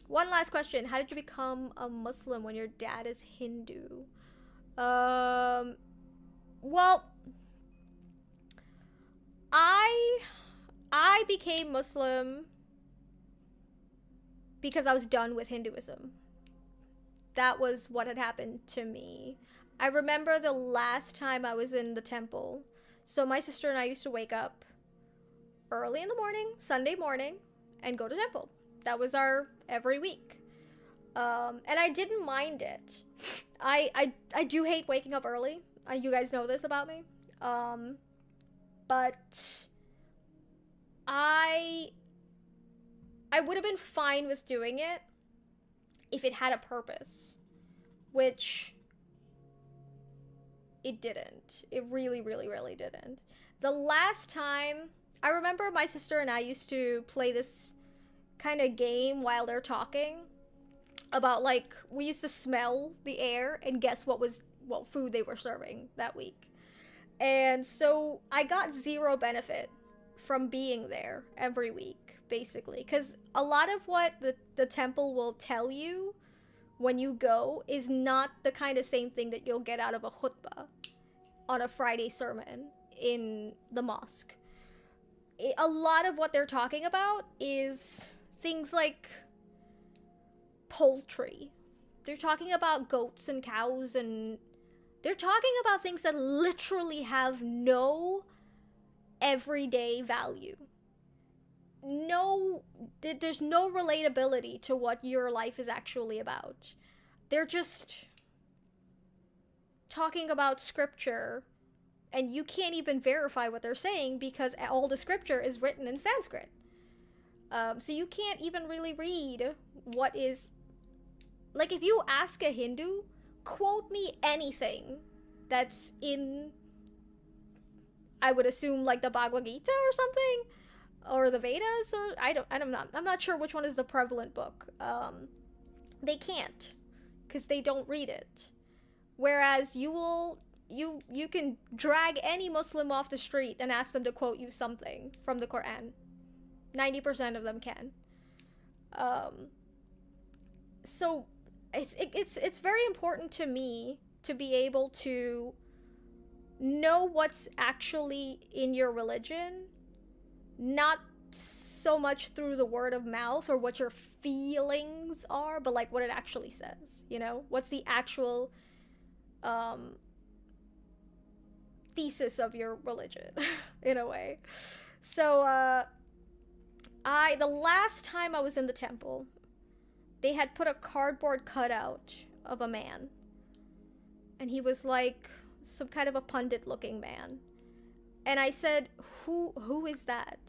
One last question. How did you become a Muslim when your dad is Hindu? Um, well, I I became Muslim because I was done with Hinduism. That was what had happened to me. I remember the last time I was in the temple. So my sister and I used to wake up early in the morning, Sunday morning, and go to temple. That was our every week. And I didn't mind it. I do hate waking up early. You guys know this about me. Um, but I I would have been fine with doing it if it had a purpose, which it didn't. It really, really, really didn't. The last time, I remember my sister and I used to play this kind of game while they're talking about, like, we used to smell the air and guess what food they were serving that week. And so I got zero benefit from being there every week, basically, because a lot of what the temple will tell you when you go is not the kind of same thing that you'll get out of a khutbah on a Friday sermon in the mosque. A lot of what they're talking about is things like poultry. They're talking about goats and cows, and they're talking about things that literally have no everyday value. No, there's no relatability to what your life is actually about. They're just talking about scripture, and you can't even verify what they're saying because all the scripture is written in Sanskrit. So you can't even really read what is. Like, if you ask a Hindu, quote me anything that's in, I would assume, like the Bhagavad Gita or something, or the Vedas, or I'm not sure which one is the prevalent book. They can't, because they don't read it. Whereas you can drag any Muslim off the street and ask them to quote you something from the Quran. 90% of them can. So it's very important to me to be able to know what's actually in your religion, not so much through the word of mouth or what your feelings are, but like what it actually says. What's the actual thesis of your religion in a way. So the last time I was in the temple, they had put a cardboard cutout of a man, and he was like some kind of a pundit looking man, and I said, who is that?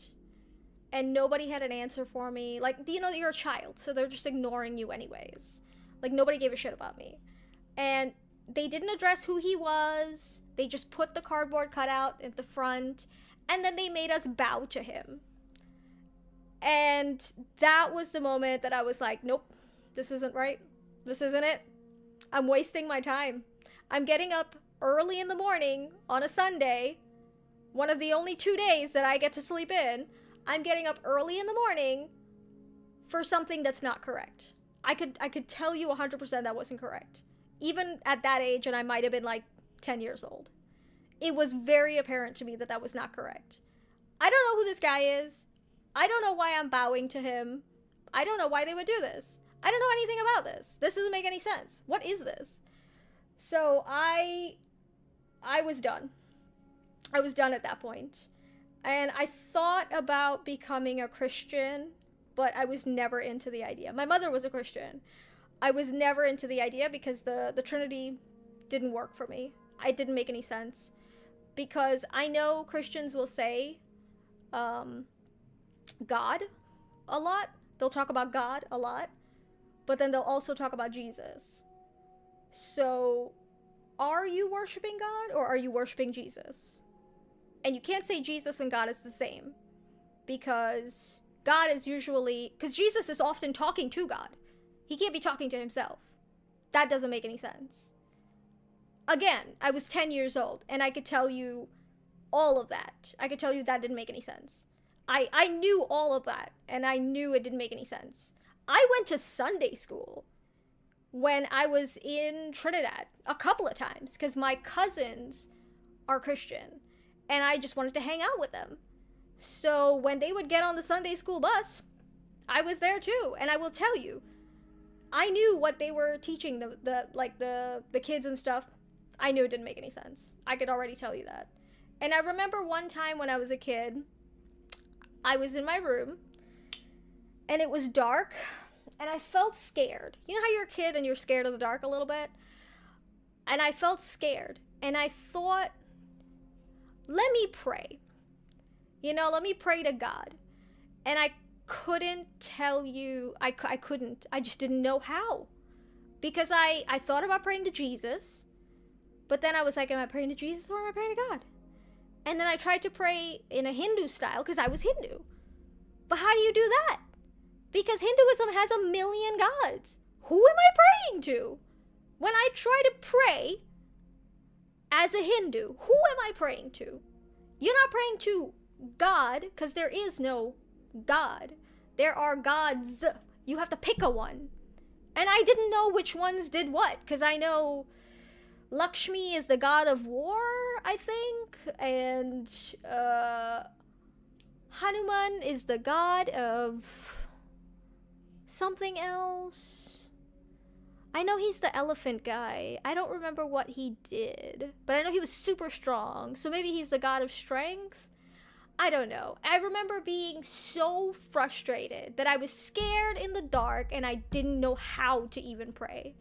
And nobody had an answer for me. Like, you're a child, so they're just ignoring you anyways. Like, nobody gave a shit about me. And they didn't address who he was. They just put the cardboard cutout at the front, and then they made us bow to him. And that was the moment that I was like, nope, this isn't right. This isn't it. I'm wasting my time. I'm getting up early in the morning on a Sunday, one of the only 2 days that I get to sleep in. I'm getting up early in the morning for something that's not correct. I could tell you 100% that wasn't correct. Even at that age, and I might have been like 10 years old. It was very apparent to me that that was not correct. I don't know who this guy is. I don't know why I'm bowing to him. I don't know why they would do this. I don't know anything about this. This doesn't make any sense. What is this? So I was done. I was done at that point. And I thought about becoming a Christian, but I was never into the idea. My mother was a Christian. I was never into the idea because the Trinity didn't work for me. It didn't make any sense. Because I know Christians will say God a lot. They'll talk about God a lot. But then they'll also talk about Jesus. So, are you worshiping God or are you worshiping Jesus? And you can't say Jesus and God is the same. Because God is usually... Because Jesus is often talking to God. He can't be talking to himself. That doesn't make any sense. Again, I was 10 years old, and I could tell you all of that. I could tell you that didn't make any sense. I knew all of that, and I knew it didn't make any sense. I went to Sunday school when I was in Trinidad a couple of times because my cousins are Christian and I just wanted to hang out with them. So when they would get on the Sunday school bus, I was there too. And I will tell you, I knew what they were teaching the kids and stuff. I knew it didn't make any sense. I could already tell you that. And I remember one time when I was a kid, I was in my room and it was dark and I felt scared. You know how you're a kid and you're scared of the dark a little bit? And I felt scared and I thought, let me pray. Let me pray to God. And I couldn't tell you, I couldn't, I just didn't know how. Because I thought about praying to Jesus, but then I was like, am I praying to Jesus or am I praying to God? And then I tried to pray in a Hindu style because I was Hindu. But how do you do that? Because Hinduism has 1,000,000 gods. Who am I praying to? When I try to pray as a Hindu, who am I praying to? You're not praying to God, because there is no God. There are gods. You have to pick a one. And I didn't know which ones did what, because I know Lakshmi is the god of war, I think, and Hanuman is the god of something else. I know he's the elephant guy. I don't remember what he did, but I know he was super strong, so maybe he's the god of strength. I don't know. I remember being so frustrated that I was scared in the dark and I didn't know how to even pray.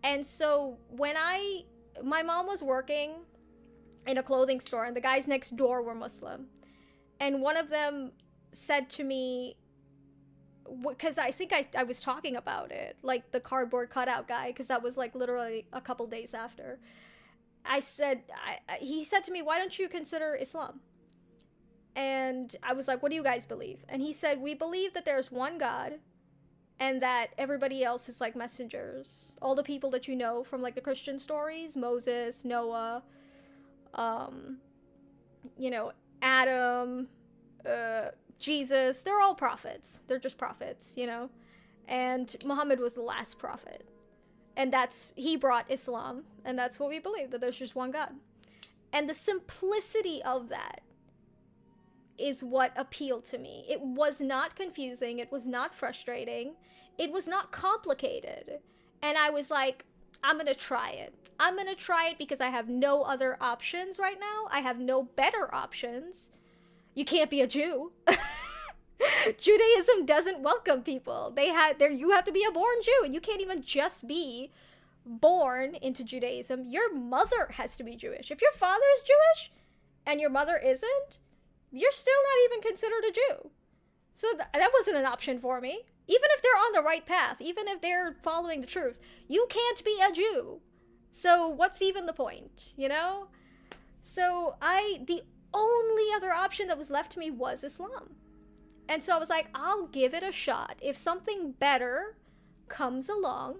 And so when my mom was working in a clothing store and the guys next door were Muslim. And one of them said to me, because I think I was talking about it, like the cardboard cutout guy, because that was like literally a couple days after. He said to me, why don't you consider Islam? And I was like, what do you guys believe? And he said, we believe that there's one God and that everybody else is like messengers. All the people that you know from like the Christian stories, Moses, Noah, Adam, Jesus, they're all prophets. They're just prophets, and Muhammad was the last prophet. And he brought Islam, and that's what we believe, that there's just one God. And the simplicity of that is what appealed to me. It was not confusing. It was not frustrating. It was not complicated. And I was like, I'm going to try it. I'm going to try it because I have no other options right now. I have no better options. You can't be a Jew. Judaism doesn't welcome people. You have to be a born Jew, and you can't even just be born into Judaism. Your mother has to be Jewish. If your father is Jewish and your mother isn't, you're still not even considered a Jew. So that wasn't an option for me. Even if they're on the right path, even if they're following the truth, you can't be a Jew. So what's even the point, So the only other option that was left to me was Islam. And so I was like, I'll give it a shot. If something better comes along,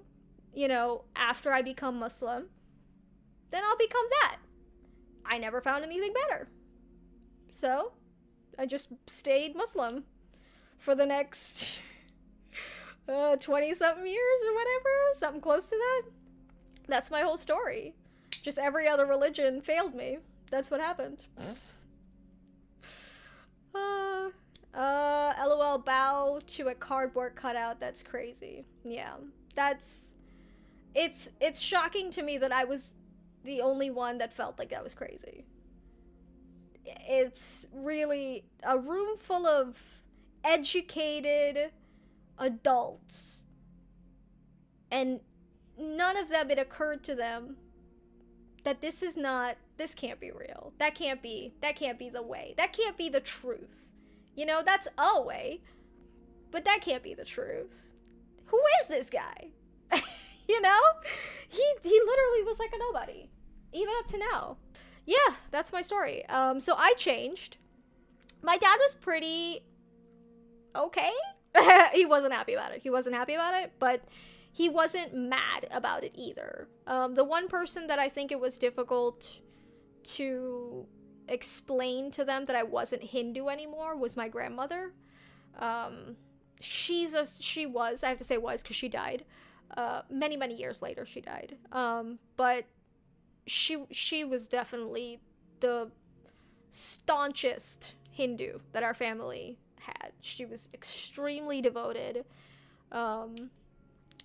after I become Muslim, then I'll become that. I never found anything better. So I just stayed Muslim for the next 20-something years or whatever, something close to that. That's my whole story. Just every other religion failed me. That's what happened. LOL, bow to a cardboard cutout. That's crazy. Yeah, it's shocking to me that I was the only one that felt like that was crazy. It's really a room full of educated adults, and none of them, it occurred to them that this can't be real. That can't be the way. That can't be the truth. That's a way, but that can't be the truth. Who is this guy? He literally was like a nobody, even up to now. Yeah, that's my story. So I changed. My dad was pretty okay. He wasn't happy about it, but he wasn't mad about it either. The one person that I think it was difficult to explain to them that I wasn't Hindu anymore was my grandmother. she was, I have to say was, because she died many years later. She died, but she was definitely the staunchest Hindu that our family had. She was extremely devoted. um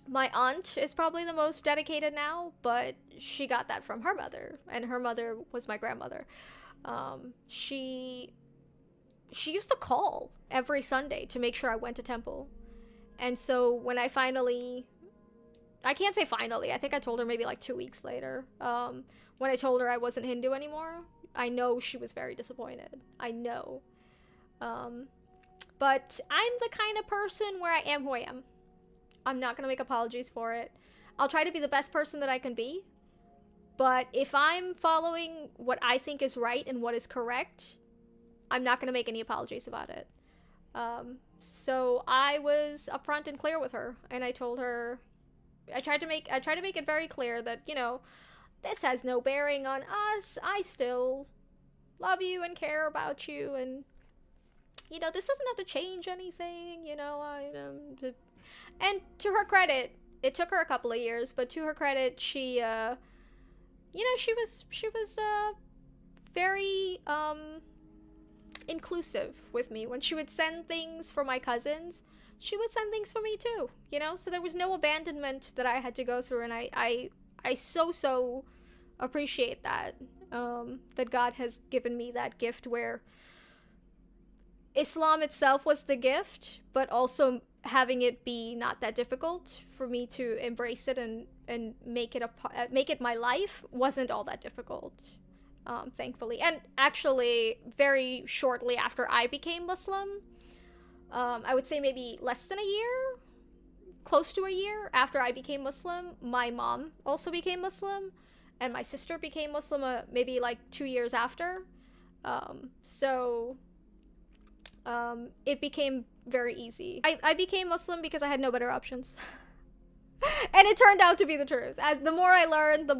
my aunt is probably the most dedicated now, but she got that from her mother, and her mother was my grandmother. She used to call every Sunday to make sure I went to temple. And so when I can't say finally, I think I told her maybe like 2 weeks later, when I told her I wasn't Hindu anymore, I know she was very disappointed. I know. Um, but I'm the kind of person where I am who I am. I'm not going to make apologies for it. I'll try to be the best person that I can be. But if I'm following what I think is right and what is correct, I'm not going to make any apologies about it. So I was upfront and clear with her, and I told her, I tried to make it very clear that, this has no bearing on us. I still love you and care about you, and this doesn't have to change anything. And to her credit, it took her a couple of years, but to her credit, she was very inclusive with me. When she would send things for my cousins, she would send things for me too. So there was no abandonment that I had to go through, and I so appreciate that. That God has given me that gift where Islam itself was the gift, but also having it be not that difficult for me to embrace it and make it my life wasn't all that difficult, thankfully. And actually, very shortly after I became Muslim, I would say maybe less than a year, close to a year after I became Muslim, my mom also became Muslim, and my sister became Muslim maybe like 2 years after. So it became very easy. I became Muslim because I had no better options. And it turned out to be the truth. As the more I learned, the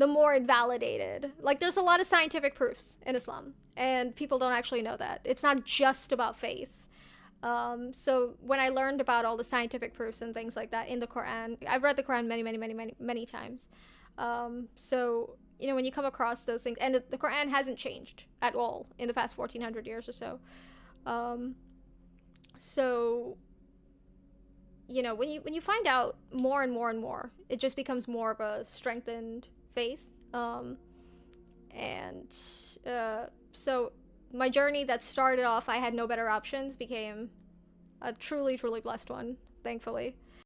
more it validated. Like, there's a lot of scientific proofs in Islam, and people don't actually know that. It's not just about faith. So when I learned about all the scientific proofs and things like that in the Quran, I've read the Quran many times. So, when you come across those things, and the Quran hasn't changed at all in the past 1400 years or so. So, when you find out more and more, it just becomes more of a strengthened faith. So my journey that started off, I had no better options, became a truly blessed one, thankfully.